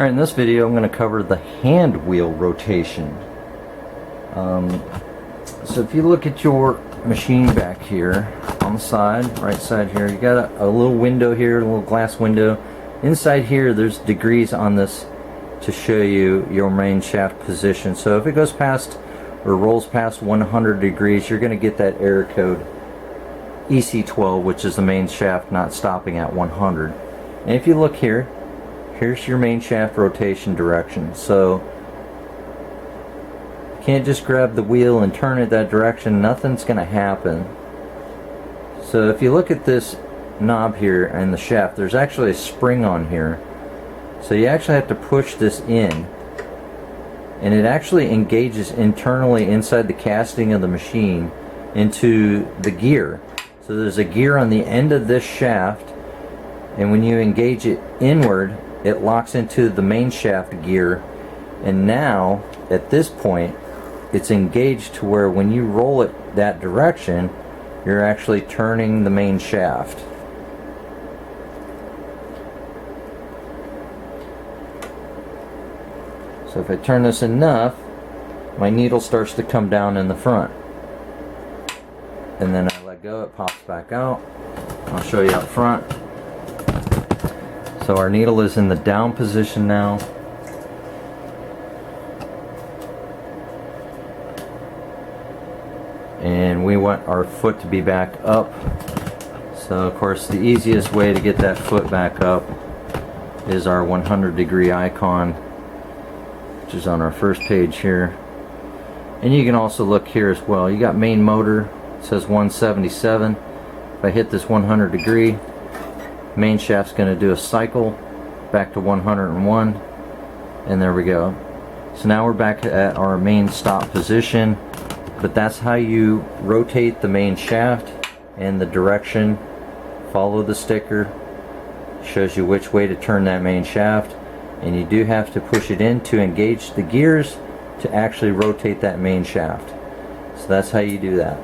Alright, in this video I'm going to cover the hand wheel rotation. So if you look at your machine back here on the side, right side here, you got a little window here, a little glass window. Inside here there's degrees on this to show you your main shaft position. So if it goes past or rolls past 100 degrees, you're going to get that error code EC12, which is the main shaft not stopping at 100. And if you look here, here's your main shaft rotation direction. So you can't just grab the wheel and turn it that direction. Nothing's going to happen. So if you look at this knob here and the shaft, there's actually a spring on here. So you actually have to push this in, and it actually engages internally inside the casting of the machine into the gear. So there's a gear on the end of this shaft, and when you engage it inward, it locks into the main shaft gear, and now at this point it's engaged to where when you roll it that direction, you're actually turning the main shaft. So if I turn this enough, my needle starts to come down in the front, and then I let go, it pops back out. I'll show you up front. So our needle is in the down position now. And we want our foot to be back up. So of course the easiest way to get that foot back up is our 100-degree icon, which is on our first page here. And you can also look here as well. You got main motor, it says 177. If I hit this 100-degree, main shaft's going to do a cycle back to 101, and there we go. So now we're back at our main stop position, but that's how you rotate the main shaft, and the direction, follow the sticker, shows you which way to turn that main shaft, and you do have to push it in to engage the gears to actually rotate that main shaft. So that's how you do that.